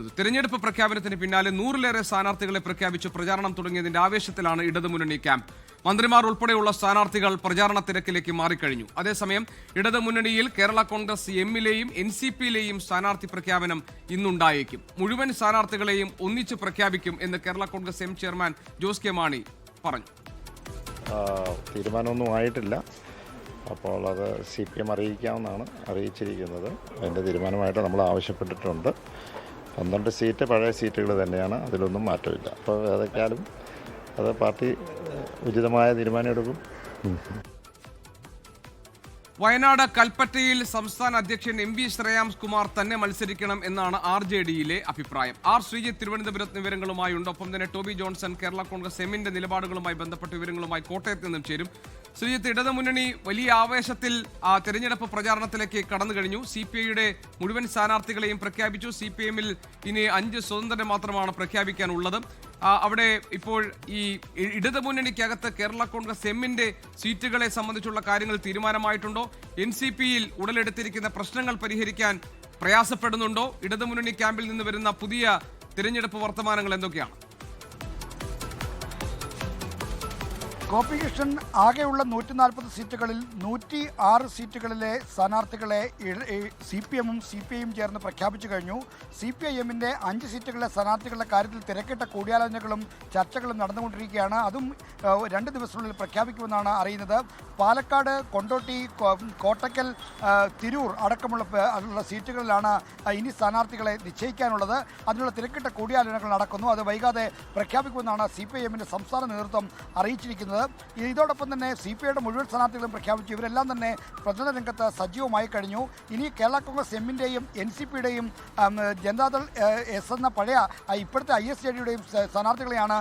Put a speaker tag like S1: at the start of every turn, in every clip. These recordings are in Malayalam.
S1: ചെയ്യുന്നത്. തെരഞ്ഞെടുപ്പ് പ്രഖ്യാപനത്തിന് പിന്നാലെ 100-ലേറെ സ്ഥാനാർത്ഥികളെ പ്രഖ്യാപിച്ച് പ്രചാരണം തുടങ്ങിയതിന്റെ ആവേശത്തിലാണ് ഇടതുമുന്നണി ക്യാമ്പ്. മന്ത്രിമാർ ഉൾപ്പെടെയുള്ള സ്ഥാനാർത്ഥികൾ പ്രചാരണ തിരക്കിലേക്ക് മാറിക്കഴിഞ്ഞു. അതേസമയം ഇടതുമുന്നണിയിൽ കേരള കോൺഗ്രസ് എമ്മിലെയും NCPയിലെയും സ്ഥാനാർത്ഥി പ്രഖ്യാപനം ഇന്നുണ്ടായേക്കും. മുഴുവൻ സ്ഥാനാർത്ഥികളെയും ഒന്നിച്ച് പ്രഖ്യാപിക്കും എന്ന് Kerala Congress M chairman Jose K Mani പറഞ്ഞു.
S2: തീരുമാനമൊന്നും ആയിട്ടില്ല. അപ്പോൾ അത് CPM അറിയിക്കാമെന്നാണ് അറിയിച്ചിരിക്കുന്നത്. അതിൻ്റെ തീരുമാനമായിട്ട് നമ്മൾ ആവശ്യപ്പെട്ടിട്ടുണ്ട്. 12 സീറ്റ് പഴയ സീറ്റുകൾ തന്നെയാണ്, അതിലൊന്നും മാറ്റമില്ല. അപ്പോൾ ഏതൊക്കെയാലും അത് പാർട്ടി ഉചിതമായ തീരുമാനം എടുക്കും.
S1: വയനാട് കൽപ്പറ്റയിൽ സംസ്ഥാന അധ്യക്ഷൻ MV ശ്രേയാംസ് കുമാർ തന്നെ മത്സരിക്കണം എന്നാണ് RJDയിലെ അഭിപ്രായം. ശ്രീജിത്ത് തിരുവനന്തപുരത്ത് വിവരങ്ങളുമായുണ്ട്. ഒപ്പം തന്നെ ടോബി ജോൺസൺ കേരള കോൺഗ്രസ് എമ്മിന്റെ നിലപാടുകളുമായി ബന്ധപ്പെട്ട വിവരങ്ങളുമായി കോട്ടയത്ത് നിന്നും ചേരും. ശ്രീജിത്ത്, ഇടതുമുന്നണി വലിയ ആവേശത്തിൽ തെരഞ്ഞെടുപ്പ് പ്രചാരണത്തിലേക്ക് കടന്നു കഴിഞ്ഞു. CPIയുടെ മുഴുവൻ സ്ഥാനാർത്ഥികളെയും പ്രഖ്യാപിച്ചു. CPMൽ ഇനി 5 സ്വതന്ത്രരെ മാത്രമാണ് പ്രഖ്യാപിക്കാനുള്ളത്. അവിടെ ഇപ്പോൾ ഈ ഇടതുമുന്നണിക്കകത്ത് കേരള കോൺഗ്രസ് എമ്മിന്റെ സീറ്റുകളെ സംബന്ധിച്ചുള്ള കാര്യങ്ങൾ തീരുമാനമായിട്ടുണ്ടോ? NCPയിൽ ഉടലെടുത്തിരിക്കുന്ന പ്രശ്നങ്ങൾ പരിഹരിക്കാൻ പ്രയാസപ്പെടുന്നുണ്ടോ? ഇടതുമുന്നണി ക്യാമ്പിൽ നിന്ന് വരുന്ന പുതിയ തിരഞ്ഞെടുപ്പ് വർത്തമാനങ്ങൾ എന്തൊക്കെയാണ്?
S3: കോർപ്പറേഷൻ ആകെയുള്ള 140 സീറ്റുകളിൽ 106 സീറ്റുകളിലെ സ്ഥാനാർത്ഥികളെ CPMും CPIയും ചേർന്ന് പ്രഖ്യാപിച്ചു കഴിഞ്ഞു. CPIഎമ്മിൻ്റെ 5 സീറ്റുകളിലെ സ്ഥാനാർത്ഥികളുടെ കാര്യത്തിൽ തിരക്കിട്ട കൂടിയാലോചനകളും ചർച്ചകളും നടന്നുകൊണ്ടിരിക്കുകയാണ്. അതും 2 ദിവസത്തിനുള്ളിൽ പ്രഖ്യാപിക്കുമെന്നാണ് അറിയുന്നത്. പാലക്കാട്, കൊണ്ടോട്ടി, കോട്ടക്കൽ, തിരൂർ അടക്കമുള്ള സീറ്റുകളിലാണ് ഇനി സ്ഥാനാർത്ഥികളെ നിശ്ചയിക്കാനുള്ളത്. അതിനുള്ള തിരക്കിട്ട കൂടിയാലോചനകൾ നടക്കുന്നു. അത് വൈകാതെ പ്രഖ്യാപിക്കുമെന്നാണ് CPIഎമ്മിൻ്റെ സംസ്ഥാന നേതൃത്വം അറിയിച്ചിരിക്കുന്നത്. ഇതോടൊപ്പം തന്നെ CPIയുടെ മുഴുവൻ സ്ഥാനാർത്ഥികളും പ്രഖ്യാപിച്ചു. ഇവരെല്ലാം തന്നെ പ്രചരണ രംഗത്ത് സജീവമായി കഴിഞ്ഞു. ഇനി കേരള കോൺഗ്രസ് എമ്മിൻ്റെയും NCPയുടെയും ജനതാദൾ എസ് എന്ന പഴയ ഇപ്പോഴത്തെ ISJDയുടെയും സ്ഥാനാർത്ഥികളെയാണ്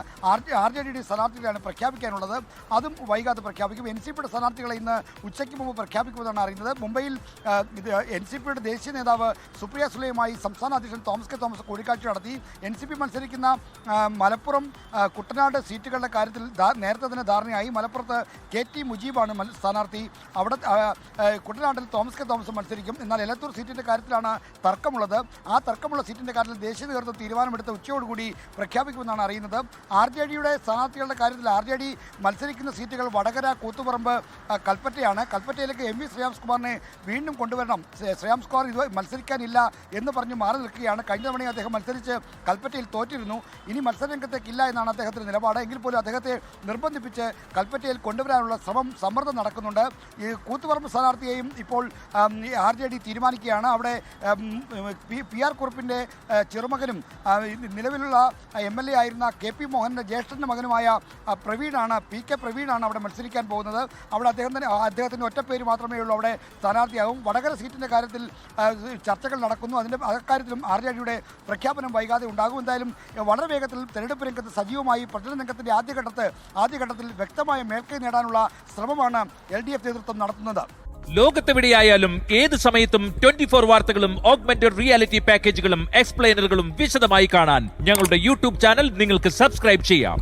S3: RJDയുടെ സ്ഥാനാർത്ഥികളെയാണ് പ്രഖ്യാപിക്കാനുള്ളത്. അതും വൈകാതെ പ്രഖ്യാപിക്കും. NCPയുടെ സ്ഥാനാർത്ഥികളെ ഇന്ന് ഉച്ചയ്ക്ക് മുമ്പ് പ്രഖ്യാപിക്കുമെന്നാണ് അറിയുന്നത്. മുംബൈയിൽ NCPയുടെ ദേശീയ നേതാവ് സുപ്രിയ സുലെയുമായി സംസ്ഥാന അധ്യക്ഷൻ തോമസ് കെ തോമസ് കൂടിക്കാഴ്ച നടത്തി. NCP മത്സരിക്കുന്ന മലപ്പുറം, കുട്ടനാട് സീറ്റുകളുടെ കാര്യത്തിൽ നേരത്തെ തന്നെ ധാരണയായി. മലപ്പുറത്ത് KT മുജീബാണ് സ്ഥാനാർത്ഥി. അവിടെ കുട്ടനാട്ടിൽ തോമസ് കെ തോമസ് മത്സരിക്കും. എന്നാൽ എലത്തൂർ സീറ്റിൻ്റെ കാര്യത്തിലാണ് തർക്കമുള്ളത്. ആ തർക്കമുള്ള സീറ്റിൻ്റെ കാര്യത്തിൽ ദേശീയ നേതൃത്വം തീരുമാനമെടുത്ത് ഉച്ചയോടുകൂടി പ്രഖ്യാപിക്കുമെന്നാണ് അറിയുന്നത്. RJDയുടെ സ്ഥാനാർത്ഥികളുടെ കാര്യത്തിൽ RJD മത്സരിക്കുന്ന സീറ്റുകൾ വടകര, കൂത്തുപറമ്പ്, കൽപ്പറ്റയാണ്. കൽപ്പറ്റയിലേക്ക് MV ശ്രേയാംസ് കുമാറിനെ വീണ്ടും കൊണ്ടുവരണം. ശ്രേയാംസ് കുമാർ ഇത് മത്സരിക്കാനില്ല എന്ന് പറഞ്ഞ് മാറി നിൽക്കുകയാണ്. കഴിഞ്ഞ തവണയും അദ്ദേഹം മത്സരിച്ച് കൽപ്പറ്റയിൽ തോറ്റിരുന്നു. ഇനി മത്സരരംഗത്തേക്കില്ല എന്നാണ് അദ്ദേഹത്തിൻ്റെ നിലപാട്. എങ്കിൽ പോലും അദ്ദേഹത്തെ നിർബന്ധിപ്പിച്ച് കൽപ്പറ്റയിൽ കൊണ്ടുവരാനുള്ള സമ്മർദ്ദം നടക്കുന്നുണ്ട്. ഈ കൂത്തുപറമ്പ് സ്ഥാനാർത്ഥിയെയും ഇപ്പോൾ RJD തീരുമാനിക്കുകയാണ്. അവിടെ PR കുറുപ്പിൻ്റെ ചെറുമകനും നിലവിലുള്ള MLA ആയിരുന്ന KP മോഹൻ്റെ ജ്യേഷ്ഠൻ്റെ മകനുമായ പ്രവീണാണ്, PK പ്രവീണാണ് അവിടെ മത്സരിക്കാൻ പോകുന്നത്. അവിടെ അദ്ദേഹത്തിൻ്റെ ഒറ്റപ്പേര് മാത്രമേ ഉള്ളൂ അവിടെ സ്ഥാനാർത്ഥിയാകും. വടകര സീറ്റിൻ്റെ കാര്യത്തിൽ ചർച്ചകൾ നടക്കുന്നു. അക്കാര്യത്തിലും RJDയുടെ പ്രഖ്യാപനം വൈകാതെ ഉണ്ടാകും. എന്തായാലും വളരെ വേഗത്തിൽ തെരഞ്ഞെടുപ്പ് രംഗത്ത് സജീവമായി പ്രചരണ രംഗത്തിൻ്റെ ആദ്യഘട്ടത്തിൽ വ്യക്തമായ മേൽക്കൈ നേടാനുള്ള ശ്രമമാണ് LDF നേതൃത്വം നടത്തുന്നത്.
S4: ലോകത്തെവിടെയായാലും ഏത് സമയത്തും 24 വാർത്തകളും ഓഗ്മെന്റഡ് റിയാലിറ്റി പാക്കേജുകളും എക്സ്പ്ലെയിനറുകളും വിശദമായി കാണാൻ ഞങ്ങളുടെ YouTube ചാനൽ നിങ്ങൾക്ക് സബ്സ്ക്രൈബ് ചെയ്യാം.